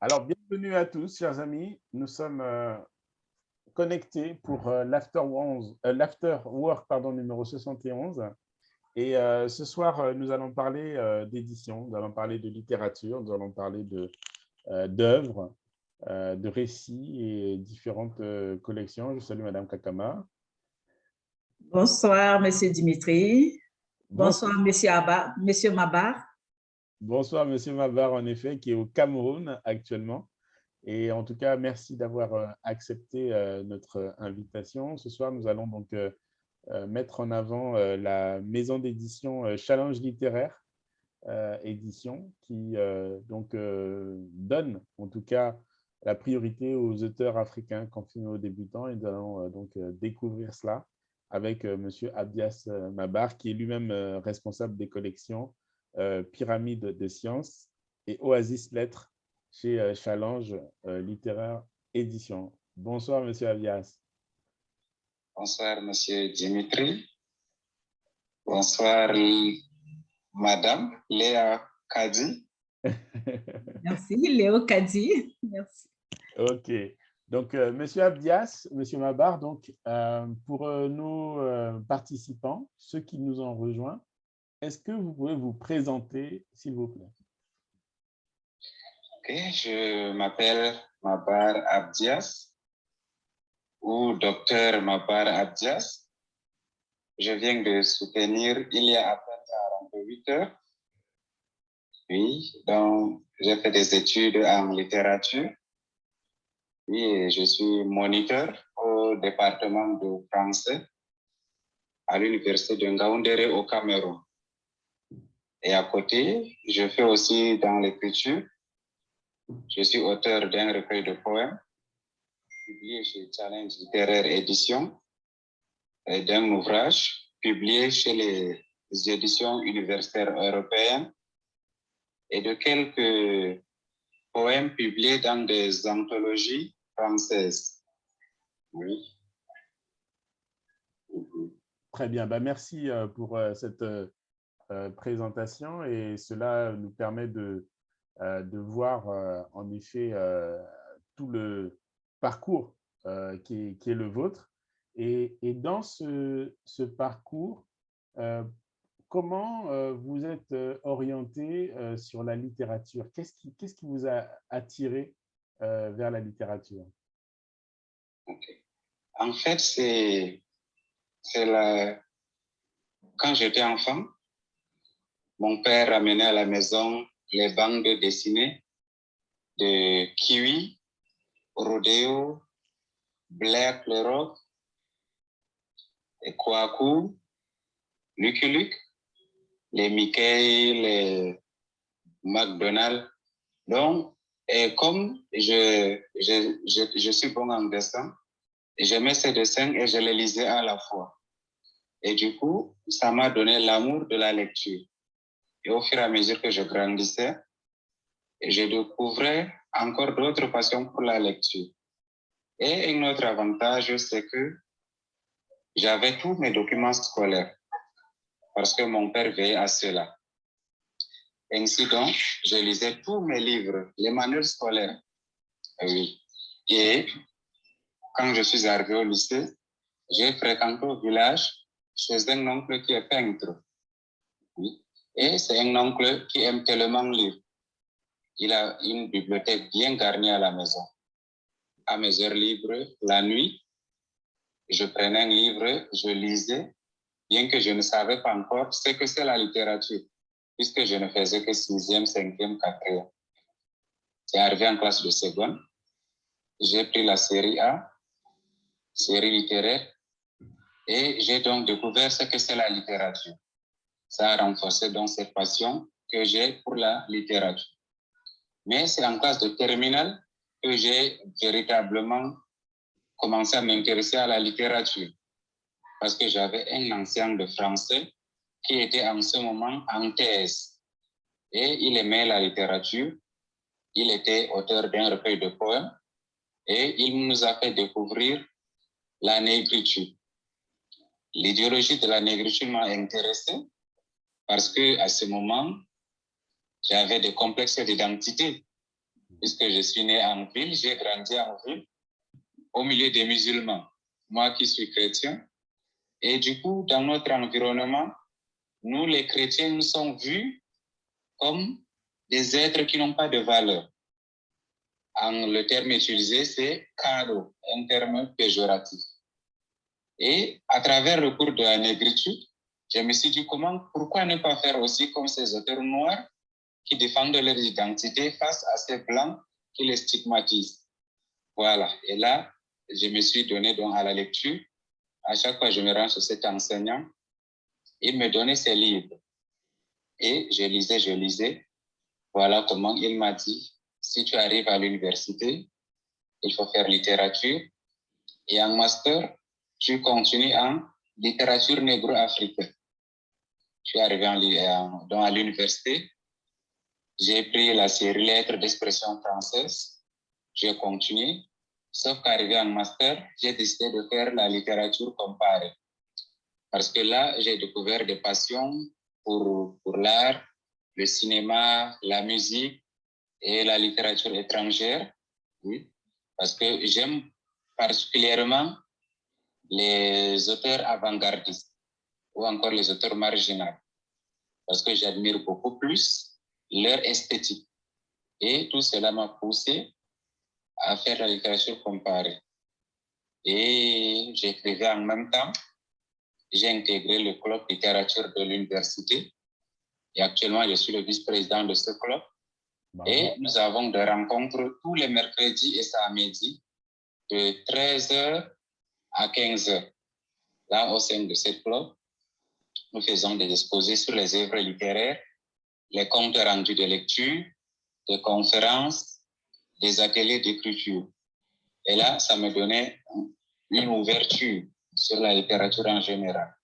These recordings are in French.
Alors, bienvenue à tous, chers amis. Nous sommes connectés pour l'After Work numéro 71. Et ce soir, nous allons parler d'édition, nous allons parler de littérature, nous allons parler d'œuvres, de récits et différentes collections. Je salue Madame Kakama. Bonsoir, Monsieur Dimitri. Bonsoir, Monsieur Mabar. Bonsoir, Monsieur Mabar, en effet, qui est au Cameroun actuellement. Et en tout cas, merci d'avoir accepté notre invitation. Ce soir, nous allons donc mettre en avant la maison d'édition Challenge littéraire édition qui donne en tout cas la priorité aux auteurs africains confinés aux débutants. Et nous allons découvrir cela avec Monsieur Abdias Mabar, qui est lui-même responsable des collections Pyramide de Sciences et Oasis Lettres chez Challenge littéraire édition. Bonsoir, Monsieur Abdias. Bonsoir, Monsieur Dimitri. Bonsoir, Madame Léa Kadi. Merci, Léo Kadi. Merci. OK. Donc, Monsieur Abdias, Monsieur Mabar, donc, pour nos participants, ceux qui nous ont rejoints, est-ce que vous pouvez vous présenter, s'il vous plaît? OK, je m'appelle Mabar Abdias ou Docteur Mabar Abdias. Je viens de soutenir il y a à peine 48 heures. Oui, donc j'ai fait des études en littérature. Oui, et je suis moniteur au département de français à l'université de Ngaoundéré au Cameroun. Et à côté, je fais aussi dans l'écriture. Je suis auteur d'un recueil de poèmes publié chez Challenge littéraire édition et d'un ouvrage publié chez les éditions universitaires européennes et de quelques poèmes publiés dans des anthologies françaises. Oui. Très bien. Ben, merci pour cette présentation et cela nous permet de voir en effet tout le parcours qui est le vôtre. Et dans ce parcours, comment vous êtes orienté sur la littérature? Qu'est-ce qui vous a attiré vers la littérature? Okay. En fait, quand j'étais enfant, mon père ramenait à la maison les bandes dessinées de Kiwi, Rodeo, Blair Clorox, et Kwaku, Lucky Luke, les Mickey, les McDonald's. Donc, et comme je suis bon en dessin, j'aimais ces dessins et je les lisais à la fois. Et du coup, ça m'a donné l'amour de la lecture. Et au fur et à mesure que je grandissais, je découvrais encore d'autres passions pour la lecture. Et un autre avantage, c'est que j'avais tous mes documents scolaires parce que mon père veillait à cela. Ainsi donc, je lisais tous mes livres, les manuels scolaires. Oui. Et quand je suis arrivé au lycée, j'ai fréquenté au village chez un oncle qui est peintre. Oui. Et c'est un oncle qui aime tellement lire. Il a une bibliothèque bien garnie à la maison. À mes heures libres, la nuit, je prenais un livre, je lisais, bien que je ne savais pas encore ce que c'est la littérature, puisque je ne faisais que 6e, 5e, 4e. C'est arrivé en classe de seconde. J'ai pris la série A, série littéraire, et j'ai donc découvert ce que c'est la littérature. Ça a renforcé donc cette passion que j'ai pour la littérature. Mais c'est en classe de terminale que j'ai véritablement commencé à m'intéresser à la littérature. Parce que j'avais un ancien de français qui était en ce moment en thèse. Et il aimait la littérature. Il était auteur d'un recueil de poèmes. Et il nous a fait découvrir la négritude. L'idéologie de la négritude m'a intéressé parce qu'à ce moment, j'avais des complexes d'identité. puisque je suis né en ville, j'ai grandi en ville, au milieu des musulmans, moi qui suis chrétien. Et du coup, dans notre environnement, nous, les chrétiens, nous sommes vus comme des êtres qui n'ont pas de valeur. Le terme utilisé, c'est cadeau, un terme péjoratif. Et à travers le cours de la négritude, je me suis dit pourquoi ne pas faire aussi comme ces auteurs noirs qui défendent leur identité face à ces blancs qui les stigmatisent. Voilà. Et là, je me suis donné donc à la lecture. À chaque fois, je me rends chez cet enseignant. Il me donnait ses livres. Et je lisais. Voilà comment il m'a dit, si tu arrives à l'université, il faut faire littérature. Et en master, tu continues en littérature négro-africaine. Je suis arrivé à l'université. J'ai pris la série lettres d'expression française. J'ai continué. Sauf qu'arrivé en master, j'ai décidé de faire la littérature comparée. Parce que là, j'ai découvert des passions pour l'art, le cinéma, la musique et la littérature étrangère. Oui. Parce que j'aime particulièrement les auteurs avant-gardistes ou encore les auteurs marginaux. Parce que j'admire beaucoup plus leur esthétique. Et tout cela m'a poussé à faire la littérature comparée. Et j'écrivais en même temps. J'ai intégré le club littérature de l'université. Et actuellement, je suis le vice-président de ce club. Et nous avons des rencontres tous les mercredis et samedis de 13h à 15h. Là, au sein de ce club, nous faisons des exposés sur les œuvres littéraires, les comptes rendus de lecture, des conférences, des ateliers d'écriture. Et là, ça me donnait une ouverture sur la littérature en général.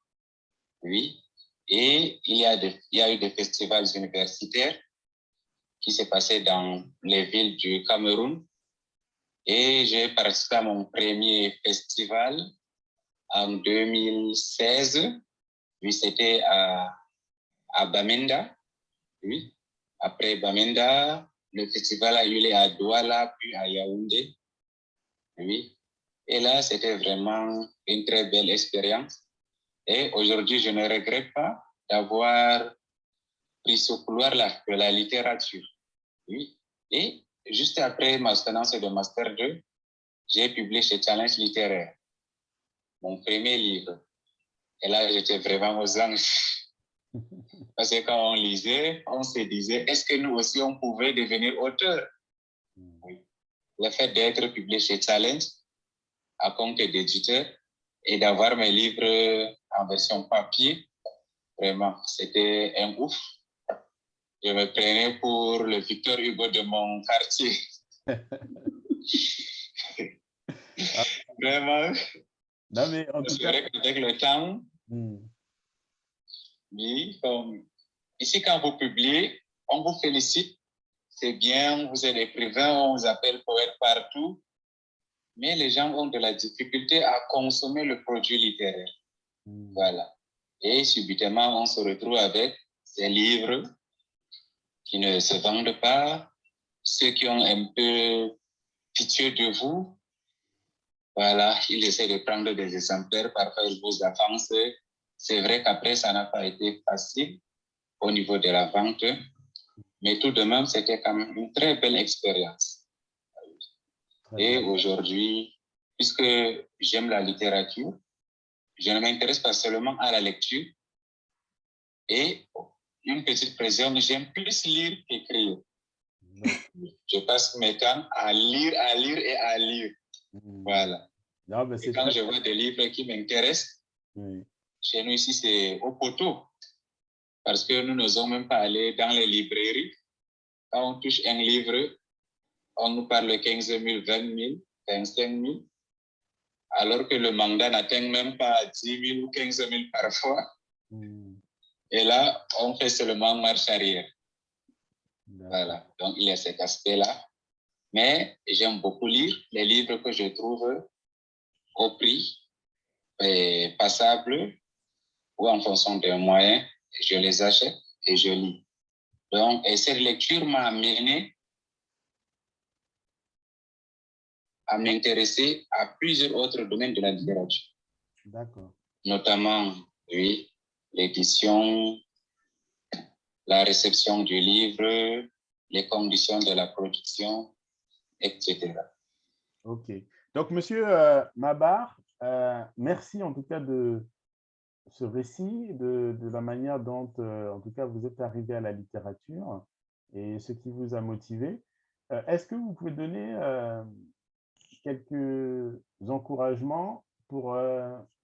Oui. Et il y a eu des festivals universitaires qui s'est passé dans les villes du Cameroun. Et j'ai participé à mon premier festival en 2016. Oui, c'était à Bamenda. Oui. Après Bamenda, le festival a eu lieu à Douala, puis à Yaoundé. Oui. Et là, c'était vraiment une très belle expérience. Et aujourd'hui, je ne regrette pas d'avoir pris ce couloir de la littérature. Oui. Et juste après ma soutenance de Master 2, j'ai publié chez Challenge littéraire mon premier livre. Et là, j'étais vraiment aux anges. Parce que quand on lisait, on se disait, est-ce que nous aussi, on pouvait devenir auteur? Oui. Le fait d'être publié chez Challenge, à compte d'éditeur, et d'avoir mes livres en version papier, vraiment, c'était un ouf. Je me prenais pour le Victor Hugo de mon quartier. Vraiment. Non, mais en tout cas, c'est vrai qu'avec le temps, oui, ici, quand vous publiez, on vous félicite. C'est bien, vous êtes écrivain, on vous appelle poète partout. Mais les gens ont de la difficulté à consommer le produit littéraire. Voilà. Et subitement, on se retrouve avec ces livres qui ne se vendent pas, ceux qui ont un peu pitié de vous. Voilà, ils essaient de prendre des exemplaires, parfois ils vous avancent. C'est vrai qu'après, ça n'a pas été facile au niveau de la vente, mais tout de même, c'était quand même une très belle expérience. Et aujourd'hui, puisque j'aime la littérature, je ne m'intéresse pas seulement à la lecture. Et une petite précision, j'aime plus lire qu'écrire. Je passe mes temps à lire et à lire. Voilà. Non, mais et quand je vois des livres qui m'intéressent, chez nous ici, c'est au poteau. Parce que nous n'osons même pas aller dans les librairies. Quand on touche un livre, on nous parle de 15 000, 20 000, 25 000. Alors que le mandat n'atteint même pas 10 000 ou 15 000 parfois. Et là, on fait seulement marche arrière. Voilà, donc il y a cet aspect-là. Mais j'aime beaucoup lire les livres que je trouve au prix passable ou en fonction des moyens. Je les achète et je lis. Donc, et cette lecture m'a amené à m'intéresser à plusieurs autres domaines de la littérature. D'accord. Notamment, oui, l'édition, la réception du livre, les conditions de la production, etc. OK. Donc, Monsieur Mabar, merci en tout cas de ce récit, de la manière dont, en tout cas, vous êtes arrivé à la littérature et ce qui vous a motivé. Est-ce que vous pouvez donner quelques encouragements pour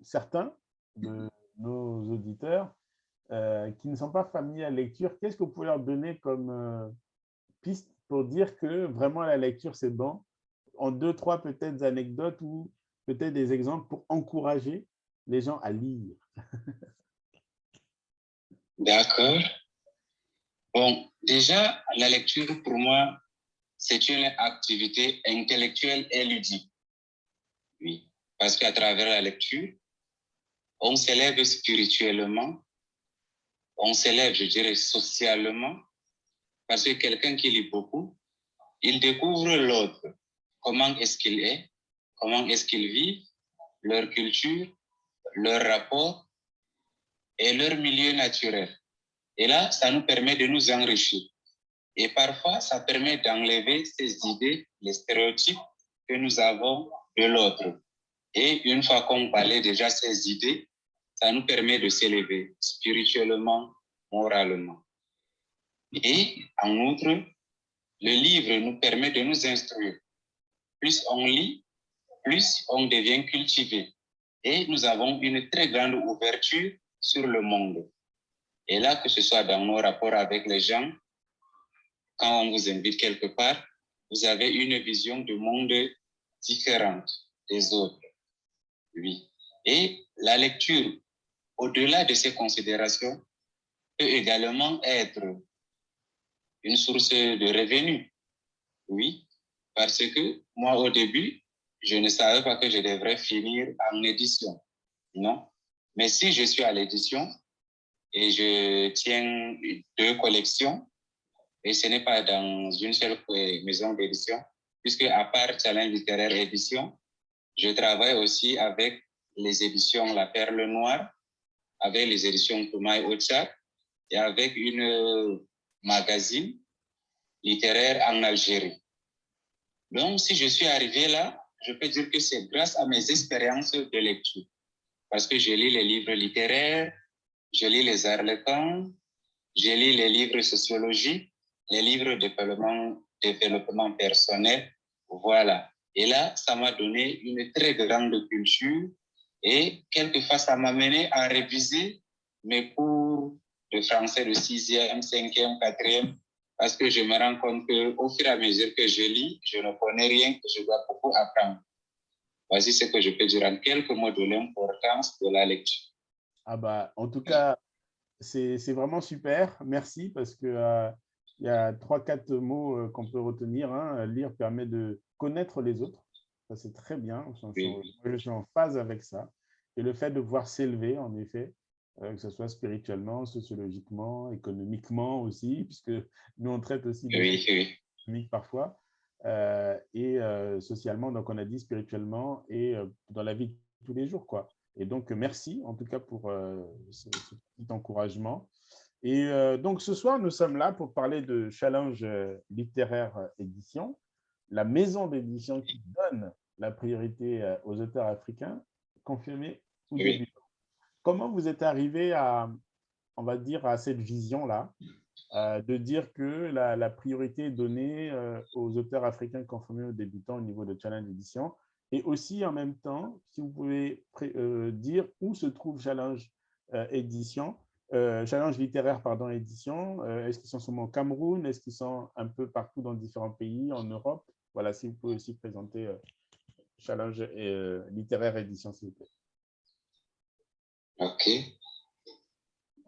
certains de nos auditeurs qui ne sont pas familiers à la lecture? Qu'est-ce que vous pouvez leur donner comme piste pour dire que vraiment la lecture, c'est bon? En 2, 3 peut-être anecdotes ou peut-être des exemples pour encourager les gens à lire. D'accord. Bon, déjà, la lecture, pour moi, c'est une activité intellectuelle et ludique. Oui, parce qu'à travers la lecture, on s'élève spirituellement, on s'élève, je dirais, socialement, parce que quelqu'un qui lit beaucoup, il découvre l'autre. Comment est-ce qu'il est, comment est-ce qu'il vit, leur culture, leur rapport et leur milieu naturel. Et là, ça nous permet de nous enrichir. Et parfois, ça permet d'enlever ces idées, les stéréotypes que nous avons de l'autre. Et une fois qu'on parlait déjà ces idées, ça nous permet de s'élever spirituellement, moralement. Et en outre, le livre nous permet de nous instruire. Plus on lit, plus on devient cultivé. Et nous avons une très grande ouverture sur le monde. Et là, que ce soit dans nos rapports avec les gens, quand on vous invite quelque part, vous avez une vision du monde différente des autres. Oui. Et la lecture, au-delà de ces considérations, peut également être une source de revenus. Oui, parce que moi, au début, je ne savais pas que je devrais finir en édition. Non. Mais si je suis à l'édition et je tiens 2 collections, et ce n'est pas dans une seule maison d'édition, puisque à part Challenge Littéraire Édition, je travaille aussi avec les éditions La Perle Noire, avec les éditions Toumaï Ocha et avec une magazine littéraire en Algérie. Donc, si je suis arrivé là, je peux dire que c'est grâce à mes expériences de lecture. Parce que je lis les livres littéraires, je lis les Harlequins, je lis les livres sociologiques, les livres de développement personnel. Voilà. Et là, ça m'a donné une très grande culture et quelquefois, ça m'a mené à réviser mes cours de français de 6e, 5e, 4e, parce que je me rends compte qu'au fur et à mesure que je lis, je ne connais rien, que je dois beaucoup apprendre. Voici ce que je peux dire en quelques mots de l'importance de la lecture. Ah bah, en tout cas, c'est vraiment super. Merci parce que il y a 3-4 mots qu'on peut retenir. Hein. Lire permet de connaître les autres. Ça, c'est très bien. Je suis en phase avec ça. Et le fait de voir s'élever, en effet, que ce soit spirituellement, sociologiquement, économiquement aussi, puisque nous, on traite aussi des choses économiques parfois, et socialement, donc on a dit spirituellement et dans la vie de tous les jours, quoi. Et donc, merci en tout cas pour ce petit encouragement. Et donc, ce soir, nous sommes là pour parler de Challenge Littéraire Édition, la maison d'édition qui donne la priorité aux auteurs africains, confirmés ou débutants. Comment vous êtes arrivé à, on va dire, à cette vision-là, de dire que la priorité est donnée aux auteurs africains confirmés ou débutants au niveau de Challenge Édition? Et aussi, en même temps, si vous pouvez dire où se trouve Challenge Édition, Challenge Littéraire, pardon, Édition. Est-ce qu'ils sont seulement au Cameroun? Est-ce qu'ils sont un peu partout dans différents pays, en Europe? Voilà, si vous pouvez aussi présenter Challenge Littéraire Édition, s'il vous plaît. OK.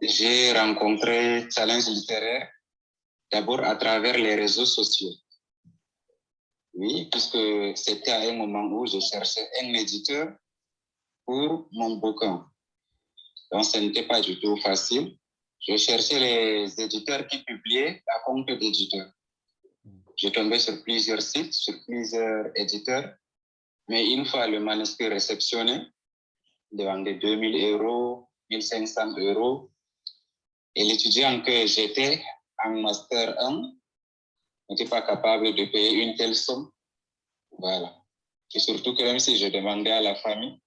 J'ai rencontré Challenge Littéraire d'abord à travers les réseaux sociaux. Oui, puisque c'était à un moment où je cherchais un éditeur pour mon bouquin. Donc, ce n'était pas du tout facile. Je cherchais les éditeurs qui publiaient à compte d'éditeurs. Je tombais sur plusieurs sites, sur plusieurs éditeurs. Mais une fois le manuscrit réceptionné, il vendait 2000 €, 1500 €. Et l'étudiant que j'étais en Master 1 n'était pas capable de payer une telle somme. Voilà. Et surtout que même si je demandais à la famille,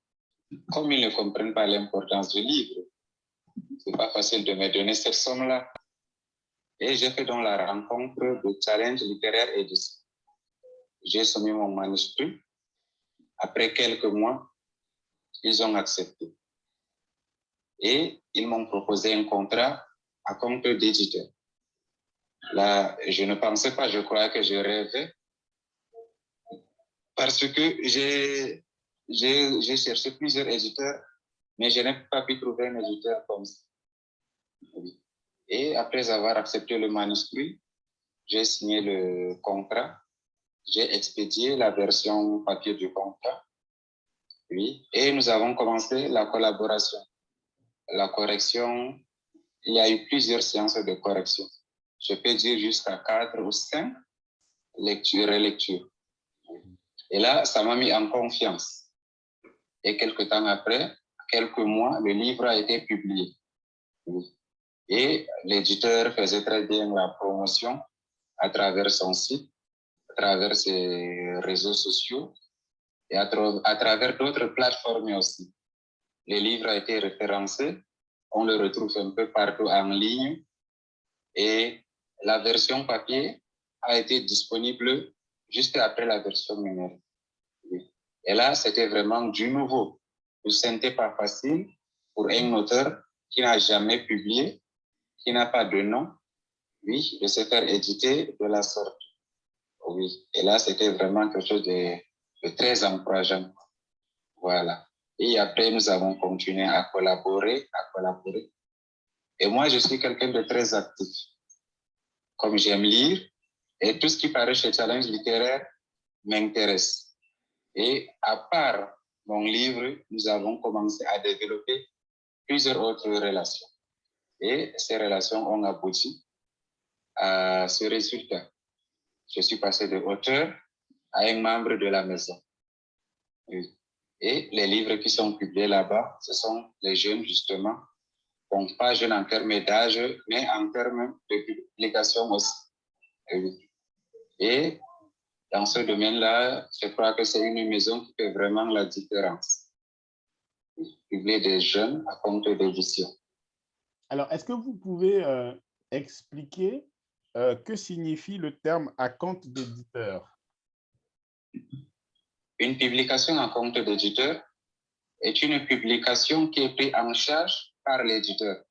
comme ils ne comprennent pas l'importance du livre, c'est pas facile de me donner cette somme-là. Et j'ai fait donc la rencontre de Challenge littéraire édition. J'ai soumis mon manuscrit. Après quelques mois, ils ont accepté. Et ils m'ont proposé un contrat à compte d'éditeur. Là, je ne pensais pas, je crois que je rêvais. Parce que j'ai cherché plusieurs éditeurs, mais je n'ai pas pu trouver un éditeur comme ça. Et après avoir accepté le manuscrit, j'ai signé le contrat, j'ai expédié la version papier du contrat, oui, et nous avons commencé la collaboration. La correction, il y a eu plusieurs séances de correction. Je peux dire jusqu'à 4 ou 5 lectures et relectures. Et là, ça m'a mis en confiance. Et quelques temps après, quelques mois, le livre a été publié. Oui. Et l'éditeur faisait très bien la promotion à travers son site, à travers ses réseaux sociaux et à travers d'autres plateformes aussi. Le livre a été référencé, on le retrouve un peu partout en ligne et la version papier a été disponible juste après la version numérique. Oui. Et là, c'était vraiment du nouveau. Ce n'était pas facile pour un auteur qui n'a jamais publié, qui n'a pas de nom, oui, de se faire éditer de la sorte. Oui. Et là, c'était vraiment quelque chose de très encourageant. Voilà. Et après, nous avons continué à collaborer. Et moi, je suis quelqu'un de très actif. Comme j'aime lire, et tout ce qui paraît chez Challenge littéraire m'intéresse. Et à part mon livre, nous avons commencé à développer plusieurs autres relations. Et ces relations ont abouti à ce résultat. Je suis passé de auteur à un membre de la maison. Oui. Et les livres qui sont publiés là-bas, ce sont les jeunes, justement, donc pas jeunes en termes d'âge, mais en termes de publication aussi. Oui. Et dans ce domaine-là, je crois que c'est une maison qui fait vraiment la différence. Publier des jeunes à compte d'édition. Alors, est-ce que vous pouvez expliquer que signifie le terme à compte d'éditeur? Une publication à compte d'éditeur est une publication qui est prise en charge par l'éditeur.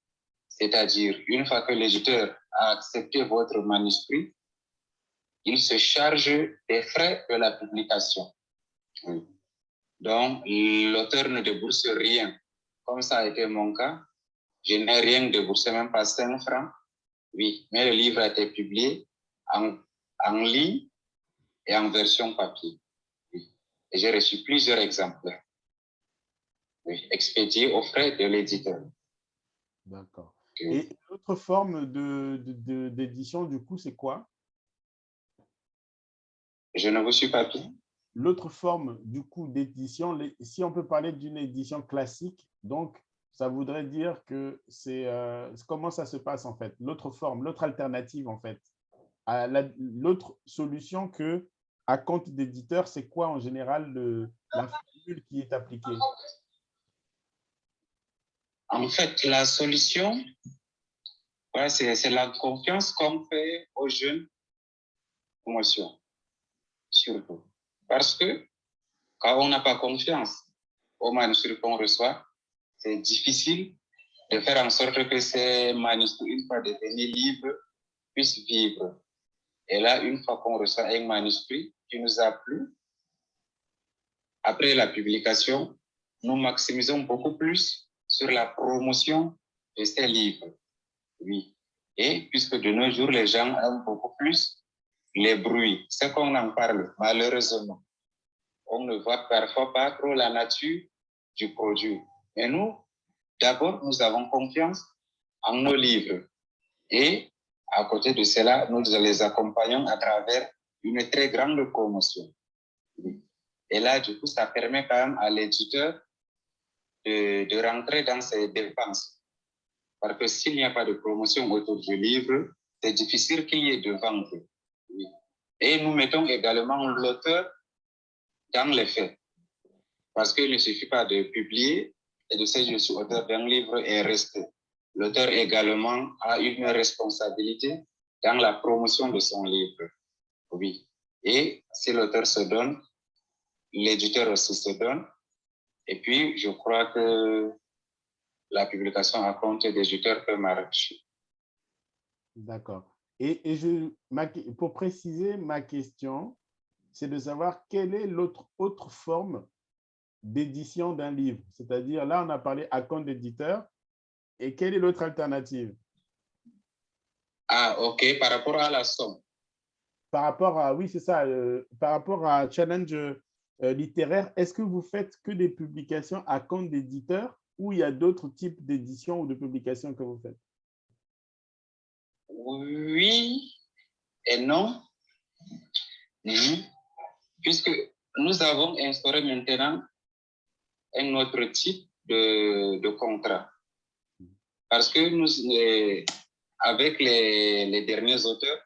C'est-à-dire, une fois que l'éditeur a accepté votre manuscrit, il se charge des frais de la publication. Donc, l'auteur ne débourse rien. Comme ça a été mon cas, je n'ai rien déboursé, même pas 5 francs. Oui, mais le livre a été publié en ligne et en version papier. Oui. Et j'ai reçu plusieurs exemplaires. Oui, expédiés aux frais de l'éditeur. D'accord. Et l'autre forme d'édition, du coup, c'est quoi? Je ne vous suis pas bien. L'autre forme, du coup, d'édition, si on peut parler d'une édition classique, donc, ça voudrait dire que c'est… comment ça se passe, en fait? L'autre forme, l'autre alternative, en fait. L'autre solution que à compte d'éditeur, c'est quoi, en général, la formule qui est appliquée? En fait, la solution, ouais, c'est la confiance qu'on fait aux jeunes promotion, surtout. Parce que quand on n'a pas confiance aux manuscrits qu'on reçoit, c'est difficile de faire en sorte que ces manuscrits, une fois devenus livres, puissent vivre. Et là, une fois qu'on reçoit un manuscrit qui nous a plu, après la publication, nous maximisons beaucoup plus sur la promotion de ces livres. Oui. Et puisque de nos jours, les gens aiment beaucoup plus les bruits, c'est qu'on en parle, malheureusement. On ne voit parfois pas trop la nature du produit. Mais nous, d'abord, nous avons confiance en nos livres. Et à côté de cela, nous les accompagnons à travers une très grande promotion. Oui. Et là, du coup, ça permet quand même à l'éditeur de rentrer dans ses dépenses. Parce que s'il n'y a pas de promotion autour du livre, c'est difficile qu'il y ait de vente. Oui. Et nous mettons également l'auteur dans les faits. Parce qu'il ne suffit pas de publier et de dire je suis auteur d'un livre et rester. L'auteur également a une responsabilité dans la promotion de son livre. Oui. Et si l'auteur se donne, l'éditeur aussi se donne. Et puis, je crois que la publication à compte des éditeurs peut marcher. D'accord. Et pour préciser ma question, c'est de savoir quelle est autre forme d'édition d'un livre. C'est-à-dire, là, on a parlé à compte d'éditeur. Et quelle est l'autre alternative? Ah, OK. Par rapport à la somme. Par rapport à, oui, c'est ça. Par rapport à Challenge littéraire, est-ce que vous faites que des publications à compte d'éditeur ou il y a d'autres types d'éditions ou de publications que vous faites? Oui et non. Puisque nous avons instauré maintenant un autre type de contrat. Parce que nous, avec les derniers auteurs,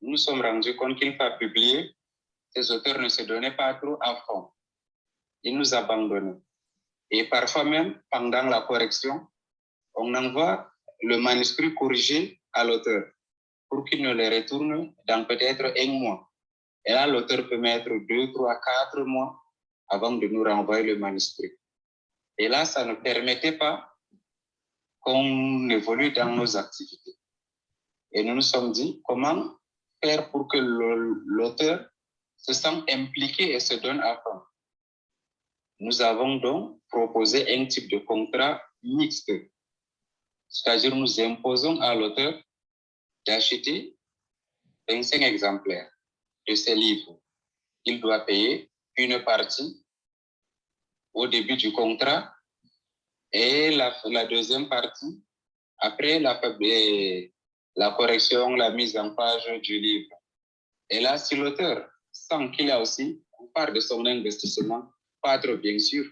nous sommes rendus compte qu'une fois publiés, ces auteurs ne se donnaient pas trop à fond. Ils nous abandonnaient. Et parfois même, pendant la correction, on envoie le manuscrit corrigé à l'auteur pour qu'il ne le retourne dans peut-être un mois. Et là, l'auteur peut mettre 2, 3, 4 mois avant de nous renvoyer le manuscrit. Et là, ça ne permettait pas qu'on évolue dans nos activités. Et nous nous sommes dit, comment faire pour que l'auteur se sente impliqué et se donne à fond. Nous avons donc proposé un type de contrat mixte. C'est-à-dire, nous imposons à l'auteur d'acheter 25 exemplaires de ses livres. Il doit payer une partie au début du contrat et la deuxième partie après la correction, la mise en page du livre. Et là, si l'auteur sent qu'il a aussi une part de son investissement, pas trop bien sûr,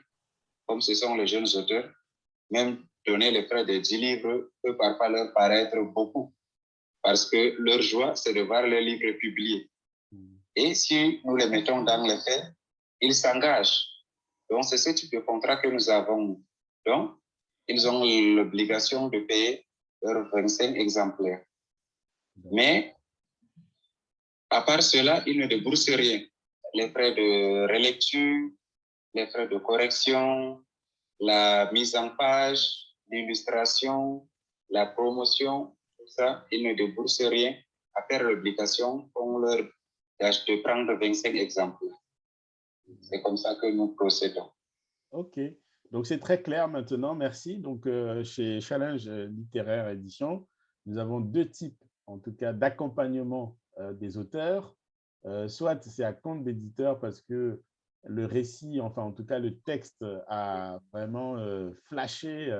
comme ce sont les jeunes auteurs, même donner les frais de 10 livres peut parfois leur paraître beaucoup, parce que leur joie, c'est de voir le livre publié. Et si nous les mettons dans les faits, ils s'engagent. Donc, c'est ce type de contrat que nous avons. Donc, ils ont l'obligation de payer leurs 25 exemplaires. Mais, à part cela, ils ne déboursent rien. Les frais de relecture, les frais de correction, la mise en page, l'illustration, la promotion, tout ça, ils ne déboursent rien à faire l'obligation qu'on leur de prendre 25 exemplaires. C'est comme ça que nous procédons. OK. Donc, c'est très clair maintenant. Merci. Donc, chez Challenge littéraire édition, nous avons deux types, en tout cas, d'accompagnement des auteurs. Soit c'est à compte d'éditeur parce que le récit, enfin, en tout cas, le texte a vraiment flashé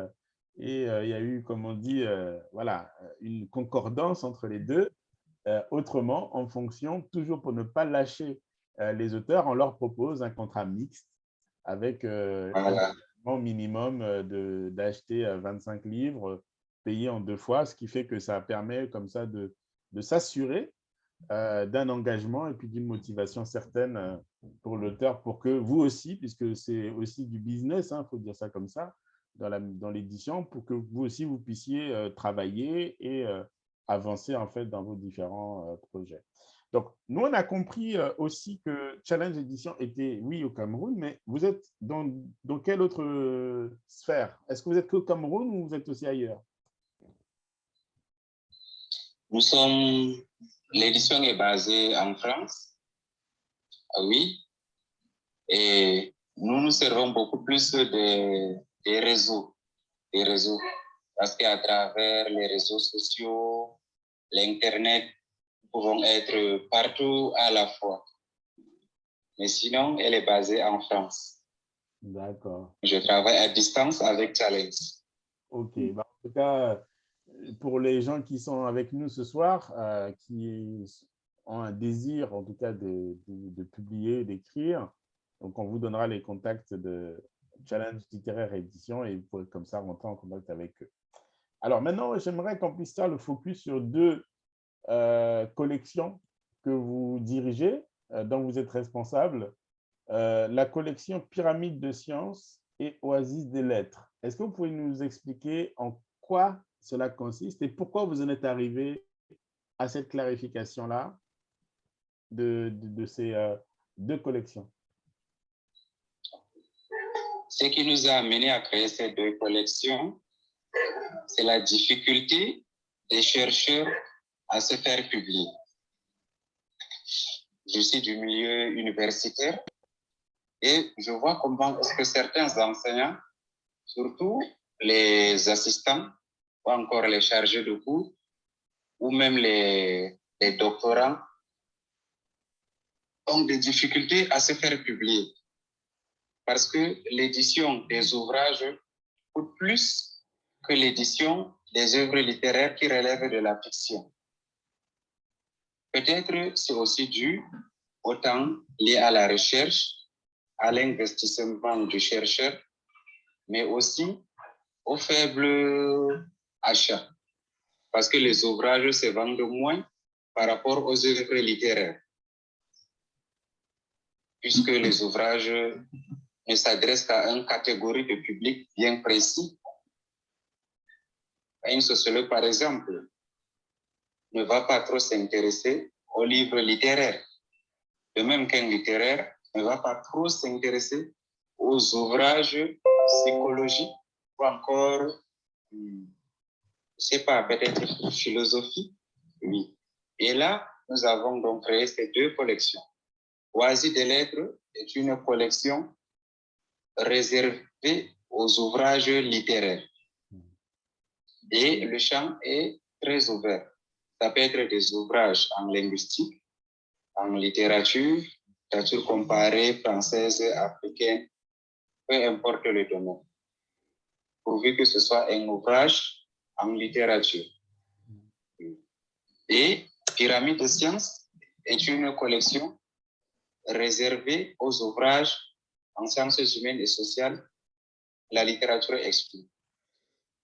et il y a eu, comme on dit, voilà, une concordance entre les deux. Autrement, en fonction, toujours pour ne pas lâcher les auteurs, on leur propose un contrat mixte avec Voilà. un minimum d'acheter 25 livres payés en 2 fois, ce qui fait que ça permet comme ça de s'assurer d'un engagement et puis d'une motivation certaine pour l'auteur, pour que vous aussi, puisque c'est aussi du business, il faut dire ça comme ça, dans l'édition, pour que vous aussi, vous puissiez travailler et avancer en fait dans vos différents projets. Donc, nous, on a compris aussi que Challenge Édition était, oui, au Cameroun, mais vous êtes dans quelle autre sphère? Est-ce que vous êtes qu'au Cameroun ou vous êtes aussi ailleurs? L'édition est basée en France, oui, et nous nous servons beaucoup plus des réseaux, parce qu'à travers les réseaux sociaux, l'Internet, nous pouvons être partout à la fois. Mais sinon, elle est basée en France. D'accord. Je travaille à distance avec Challenge. OK. En tout cas, pour les gens qui sont avec nous ce soir, qui ont un désir, en tout cas, de publier, d'écrire, Donc, on vous donnera les contacts de Challenge Littéraire Édition et vous pourrez comme ça rentrer en contact avec eux. Alors maintenant, j'aimerais qu'on puisse faire le focus sur deux collections que vous dirigez, dont vous êtes responsable. La collection Pyramide de Sciences et Oasis des Lettres. Est-ce que vous pouvez nous expliquer en quoi cela consiste et pourquoi vous en êtes arrivé à cette clarification-là de ces deux collections? Ce qui nous a amené à créer ces deux collections, c'est la difficulté des chercheurs à se faire publier. Je suis du milieu universitaire et je vois comment est-ce que certains enseignants, surtout les assistants ou encore les chargés de cours, ou même les doctorants, ont des difficultés à se faire publier. Parce que l'édition des ouvrages coûte plus que l'édition des œuvres littéraires qui relèvent de la fiction. Peut-être c'est aussi dû au temps lié à la recherche, à l'investissement du chercheur, mais aussi au faible achat. Parce que les ouvrages se vendent moins par rapport aux œuvres littéraires. Puisque les ouvrages ne s'adressent qu'à une catégorie de public bien précis. Un sociologue, par exemple, ne va pas trop s'intéresser aux livres littéraires. De même qu'un littéraire ne va pas trop s'intéresser aux ouvrages psychologiques ou encore, je ne sais pas, peut-être philosophie. Oui. Et là, nous avons donc créé ces deux collections. Oasis des Lettres est une collection réservée aux ouvrages littéraires. Et le champ est très ouvert. Ça peut être des ouvrages en linguistique, en littérature comparée, française, africaine, peu importe le domaine, pourvu que ce soit un ouvrage en littérature. Et Pyramide de Sciences est une collection réservée aux ouvrages en sciences humaines et sociales, la littérature exclue.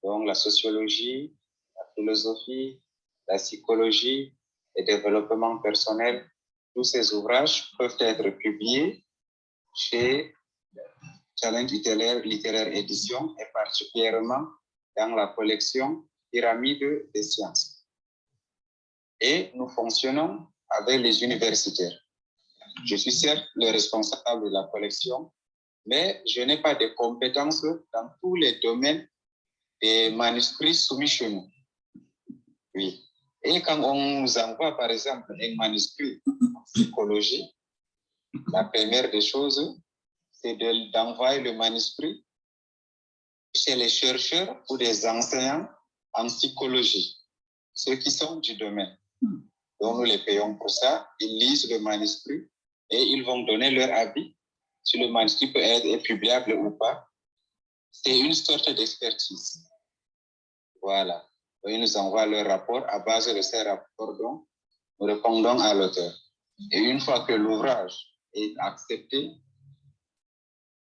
Donc la sociologie, la philosophie, la psychologie, le développement personnel, tous ces ouvrages peuvent être publiés chez Challenge Littéraire Édition et particulièrement dans la collection Pyramide des Sciences. Et nous fonctionnons avec les universitaires. Je suis certes le responsable de la collection, mais je n'ai pas de compétences dans tous les domaines des manuscrits soumis chez nous. Oui. Et quand on nous envoie, par exemple, un manuscrit en psychologie, la première des choses, c'est d'envoyer le manuscrit chez les chercheurs ou des enseignants en psychologie, ceux qui sont du domaine. Donc, nous les payons pour ça. Ils lisent le manuscrit et ils vont donner leur avis si le manuscrit peut être publiable ou pas. C'est une sorte d'expertise. Voilà. Ils nous envoient leur rapport. À base de ces rapports, donc, nous répondons à l'auteur. Et une fois que l'ouvrage est accepté,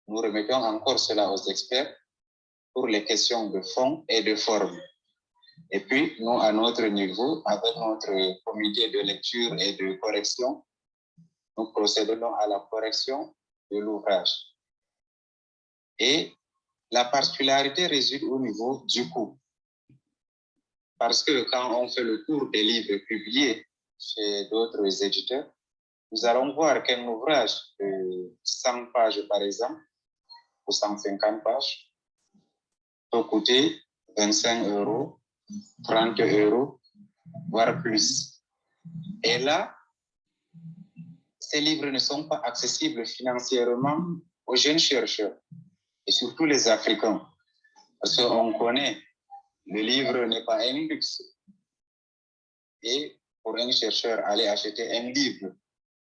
nous remettons encore cela aux experts pour les questions de fond et de forme. Et puis, nous, à notre niveau, avec notre comité de lecture et de correction, nous procédons à la correction de l'ouvrage. Et la particularité réside au niveau du coût. Parce que quand on fait le tour des livres publiés chez d'autres éditeurs, nous allons voir qu'un ouvrage de 100 pages, par exemple, ou 150 pages, peut coûter 25 €, 30 €, voire plus. Et là, ces livres ne sont pas accessibles financièrement aux jeunes chercheurs, et surtout les Africains. Parce qu'on connaît, le livre n'est pas un luxe. Et pour un chercheur, aller acheter un livre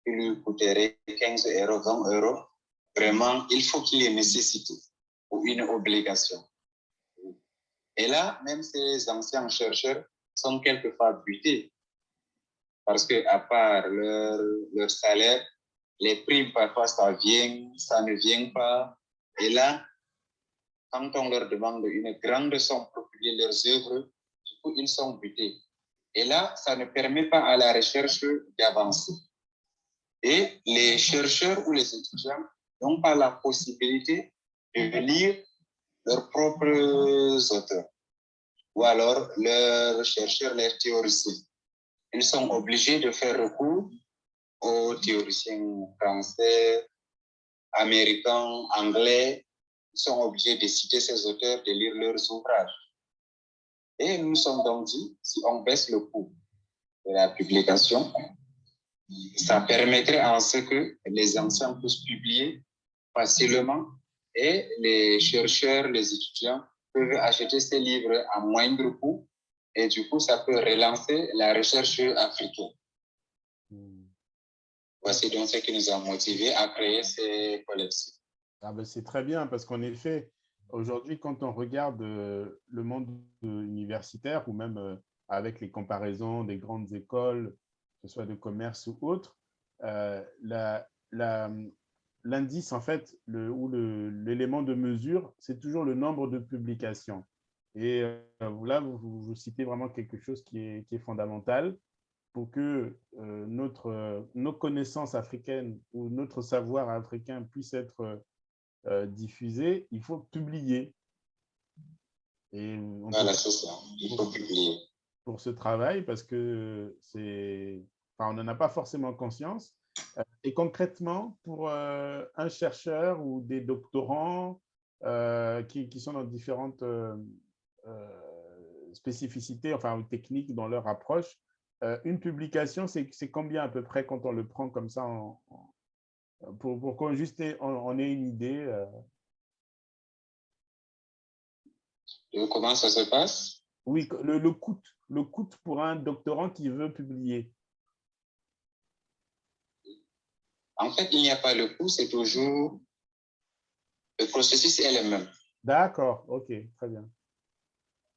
qui lui coûterait 15 €, 20 €, vraiment, il faut qu'il y ait une nécessité ou une obligation. Et là, même ces anciens chercheurs sont quelquefois butés parce qu'à part leur salaire, les primes, parfois, ça vient, ça ne vient pas. Et là, quand on leur demande une grande somme pour publier leurs œuvres, du coup, ils sont butés. Et là, ça ne permet pas à la recherche d'avancer. Et les chercheurs ou les étudiants n'ont pas la possibilité de lire leurs propres auteurs ou alors leurs chercheurs, leurs théoriciens. Ils sont obligés de faire recours aux théoriciens français, américains, anglais. Ils sont obligés de citer ces auteurs, de lire leurs ouvrages. Et nous nous sommes donc dit, si on baisse le coût de la publication, ça permettrait en ce que les anciens puissent publier facilement et les chercheurs, les étudiants peuvent acheter ces livres à moindre coût et du coup, ça peut relancer la recherche africaine. Voici donc ce qui nous a motivés à créer ces collections. Ah ben c'est très bien parce qu'en effet, aujourd'hui, quand on regarde le monde universitaire ou même avec les comparaisons des grandes écoles, que ce soit de commerce ou autres, l'indice, en fait, l'élément de mesure, c'est toujours le nombre de publications. Et là, vous citez vraiment quelque chose qui est fondamental pour que nos connaissances africaines ou notre savoir africain puisse être diffusé, il faut publier. Et voilà, c'est ça. Il faut publier. Pour ce travail, parce que on n'en a pas forcément conscience. Et concrètement, pour un chercheur ou des doctorants qui sont dans différentes spécificités, enfin, ou techniques dans leur approche, une publication, c'est combien à peu près quand on le prend comme ça pour qu'on juste on ait une idée Comment ça se passe? Oui, le coût pour un doctorant qui veut publier. En fait, il n'y a pas le coût, c'est toujours le processus est le même. D'accord, ok, très bien.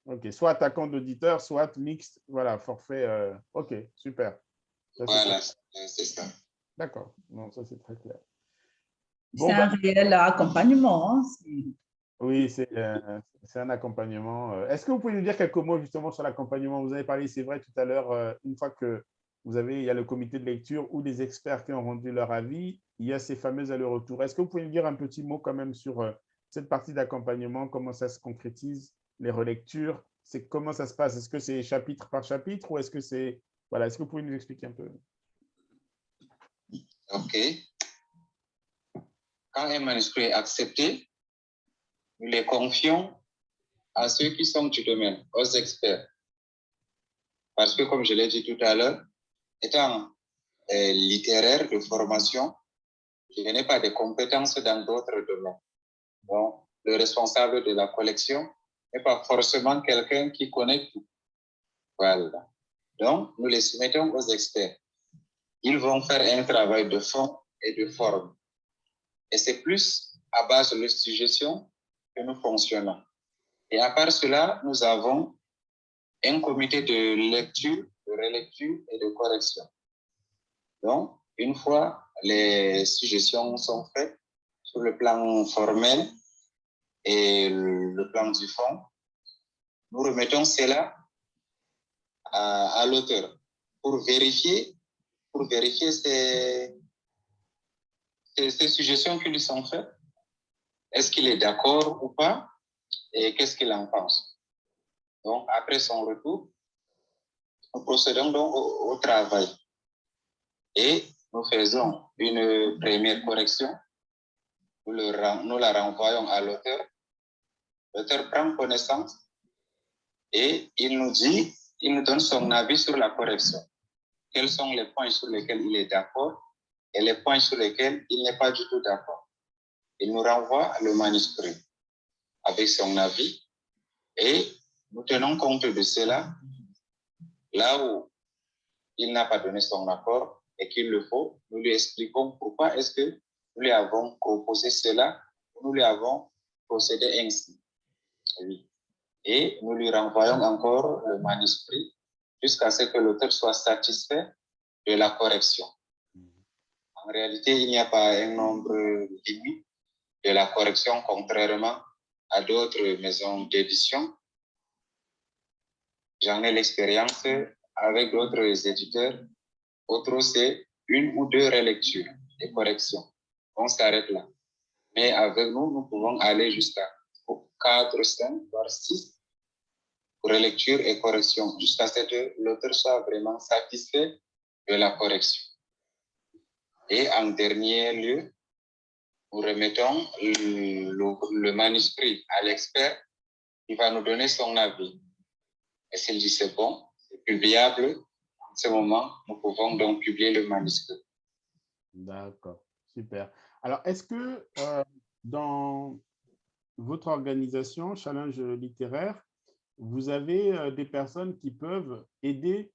Ok, soit à compte d'auditeur, soit mixte, voilà, forfait. Ok, super. Ça, voilà, c'est ça. D'accord, non, ça c'est très clair. Bon, c'est un réel accompagnement. Hein, oui, c'est un accompagnement. Est-ce que vous pouvez nous dire quelques mots justement sur l'accompagnement? Vous avez parlé, c'est vrai, tout à l'heure, une fois que il y a le comité de lecture ou des experts qui ont rendu leur avis, il y a ces fameux allers-retours. Est-ce que vous pouvez nous dire un petit mot quand même sur cette partie d'accompagnement, comment ça se concrétise, les relectures, comment ça se passe? Est-ce que c'est chapitre par chapitre ou est-ce que c'est… Voilà, est-ce que vous pouvez nous expliquer un peu? OK. Quand un manuscrit est accepté, nous les confions à ceux qui sont du domaine, aux experts. Parce que, comme je l'ai dit tout à l'heure, étant littéraire de formation, je n'ai pas de compétences dans d'autres domaines. Donc, le responsable de la collection n'est pas forcément quelqu'un qui connaît tout. Voilà. Donc, nous les soumettons aux experts. Ils vont faire un travail de fond et de forme. Et c'est plus à base de suggestions que nous fonctionnons. Et à part cela, nous avons un comité de lecture, de relecture et de correction. Donc, une fois les suggestions sont faites sur le plan formel et le plan du fond, nous remettons cela à l'auteur pour vérifier ces suggestions qui lui sont faites. Est-ce qu'il est d'accord ou pas et qu'est-ce qu'il en pense? Donc, après son retour, nous procédons donc au travail et nous faisons une première correction. Nous la renvoyons à l'auteur. L'auteur prend connaissance et il nous donne son avis sur la correction. Quels sont les points sur lesquels il est d'accord et les points sur lesquels il n'est pas du tout d'accord. Il nous renvoie le manuscrit avec son avis et nous tenons compte de cela. Là où il n'a pas donné son accord et qu'il le faut, nous lui expliquons pourquoi est-ce que nous lui avons proposé cela, nous lui avons procédé ainsi. Oui. Et nous lui renvoyons encore le manuscrit jusqu'à ce que l'auteur soit satisfait de la correction. En réalité, il n'y a pas un nombre limite de la correction, contrairement à d'autres maisons d'édition. J'en ai l'expérience avec d'autres éditeurs. Autres, c'est une ou deux relectures et corrections. On s'arrête là. Mais avec nous, nous pouvons aller jusqu'à 4, 5, voire 6 relectures et corrections, jusqu'à ce que l'auteur soit vraiment satisfait de la correction. Et en dernier lieu, nous remettons le manuscrit à l'expert qui va nous donner son avis. Et s'il dit c'est bon, c'est publiable, en ce moment, nous pouvons donc publier le manuscrit. D'accord, super. Alors, est-ce que dans votre organisation, Challenge littéraire, vous avez des personnes qui peuvent aider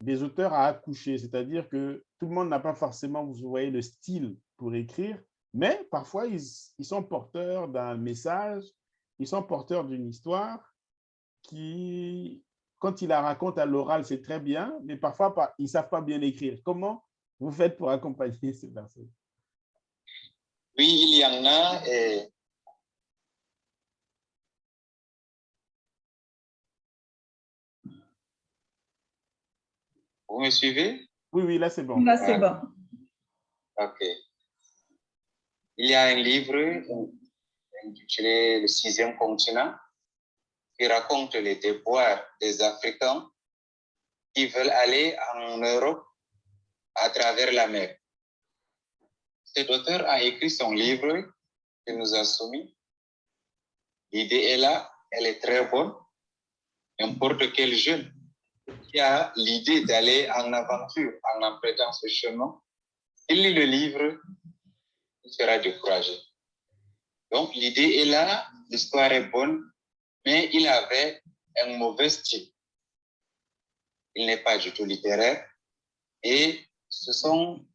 des auteurs à accoucher? C'est-à-dire que tout le monde n'a pas forcément, vous voyez, le style pour écrire, mais parfois, ils sont porteurs d'un message, ils sont porteurs d'une histoire qui, quand ils la racontent à l'oral, c'est très bien, mais parfois, ils ne savent pas bien écrire. Comment vous faites pour accompagner ces personnes? Oui, il y en a. Et vous me suivez? Oui, oui, là, c'est bon. Là, c'est bon. OK. Il y a un livre intitulé Le sixième continent qui raconte les déboires des Africains qui veulent aller en Europe à travers la mer. Cet auteur a écrit son livre qu'il nous a soumis. L'idée est là, elle est très bonne. N'importe quel jeune qui a l'idée d'aller en aventure en empruntant ce chemin, il lit le livre, il sera découragé. Donc l'idée est là, l'histoire est bonne, mais il avait un mauvais style. Il n'est pas du tout littéraire et ce sont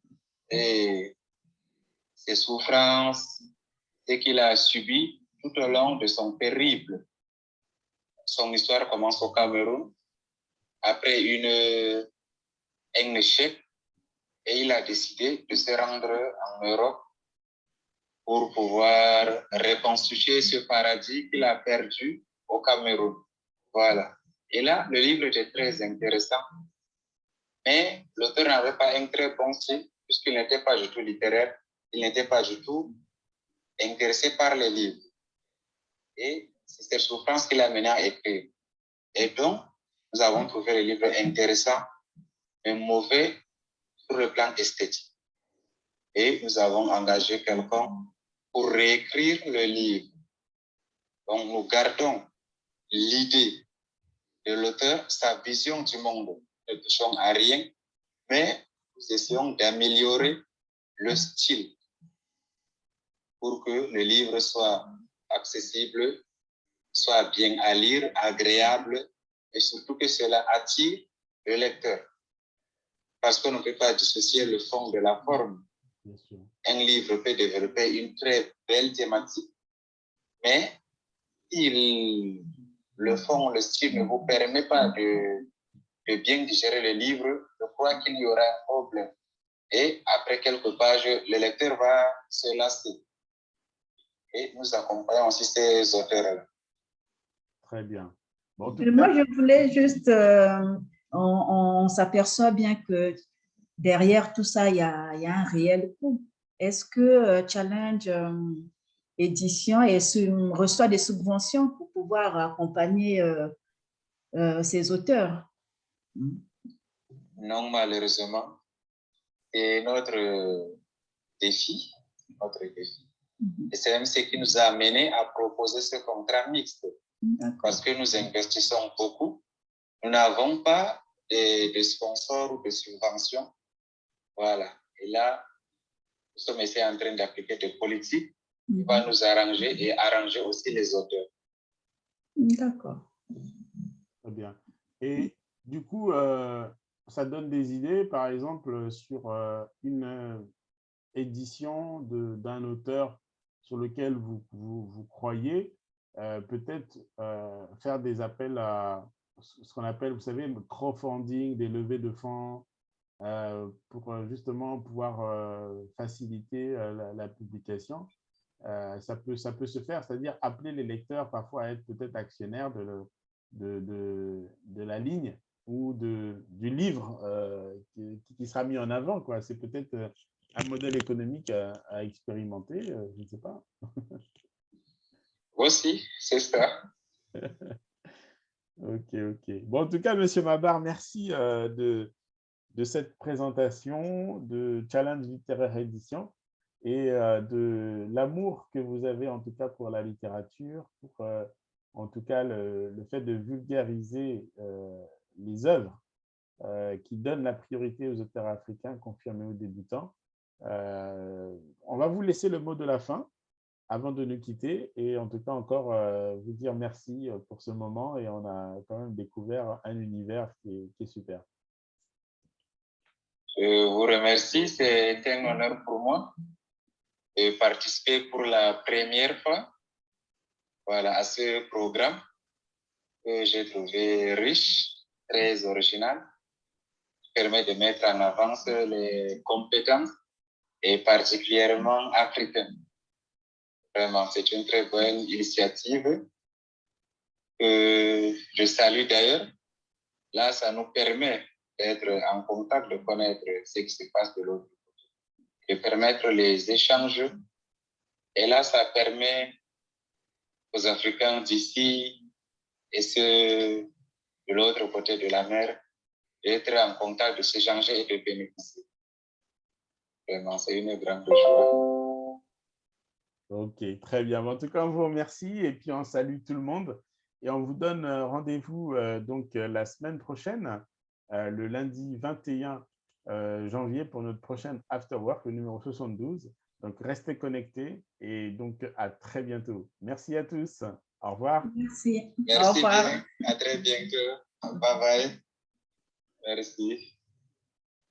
ses souffrances, ce qu'il a subi tout au long de son périple. Son histoire commence au Cameroun après un échec et il a décidé de se rendre en Europe pour pouvoir reconstituer ce paradis qu'il a perdu au Cameroun. Voilà. Et là, le livre était très intéressant, mais l'auteur n'avait pas un très bon style puisqu'il n'était pas du tout littéraire, il n'était pas du tout intéressé par les livres. Et c'est cette souffrance qui l'a mené à écrire. Et donc, nous avons trouvé le livre intéressant, mais mauvais sur le plan esthétique. Et nous avons engagé quelqu'un pour réécrire le livre. Donc, nous gardons l'idée de l'auteur, sa vision du monde. Nous ne touchons à rien, mais nous essayons d'améliorer le style pour que le livre soit accessible, soit bien à lire, agréable, et surtout que cela attire le lecteur. Parce qu'on ne peut pas dissocier le fond de la forme. Bien sûr. Un livre peut développer une très belle thématique, mais le fond, le style ne vous permet pas de bien digérer le livre, je crois qu'il y aura un problème. Et après quelques pages, le lecteur va se lasser. Et nous accompagnons aussi ces auteurs-là. Très bien. Bon, Moi, je voulais juste, on s'aperçoit bien que derrière tout ça, il y a un réel coût. Est-ce que Challenge Édition reçoit des subventions pour pouvoir accompagner ces auteurs? Non, malheureusement. C'est notre défi. Et c'est même ce qui nous a amené à proposer ce contrat mixte. Parce que nous investissons beaucoup. Nous n'avons pas de sponsors ou de subventions. Voilà. Et là, nous sommes ici en train d'appliquer des politiques qui vont nous arranger et arranger aussi les auteurs. D'accord. Très bien. Et du coup, ça donne des idées, par exemple, sur une édition d'un auteur sur lequel vous croyez, peut-être faire des appels à ce qu'on appelle, vous savez, crowdfunding, des levées de fonds, pour justement pouvoir faciliter la publication. Ça peut se faire, c'est-à-dire appeler les lecteurs parfois à être peut-être actionnaires de la ligne ou du livre qui sera mis en avant, quoi. C'est peut-être un modèle économique à expérimenter, je ne sais pas. Aussi, c'est ça. Ok, ok. Bon, en tout cas, Monsieur Mabar, merci de cette présentation de Challenge littéraire édition et de l'amour que vous avez en tout cas pour la littérature, pour en tout cas le fait de vulgariser les œuvres qui donnent la priorité aux auteurs africains confirmés aux débutants. On va vous laisser le mot de la fin avant de nous quitter et en tout cas encore vous dire merci pour ce moment et on a quand même découvert un univers qui est super. Je vous remercie, c'est un honneur pour moi de participer pour la première fois à ce programme que j'ai trouvé riche, très original, qui permet de mettre en avant les compétences et particulièrement africaines. Vraiment, c'est une très bonne initiative que je salue d'ailleurs. Là, ça nous permet d'être en contact, de connaître ce qui se passe de l'autre côté, de permettre les échanges. Et là, ça permet aux Africains d'ici et ceux de l'autre côté de la mer d'être en contact, de s'échanger et de bénéficier. Vraiment, c'est une grande joie. Ok, très bien. En tout cas, on vous remercie et puis on salue tout le monde et on vous donne rendez-vous donc la semaine prochaine, le lundi 21 janvier pour notre prochaine After Work, le numéro 72. Donc, restez connectés et donc à très bientôt. Merci à tous. Au revoir. Merci. Merci Au revoir. bien. À très bientôt. Bye bye. Merci.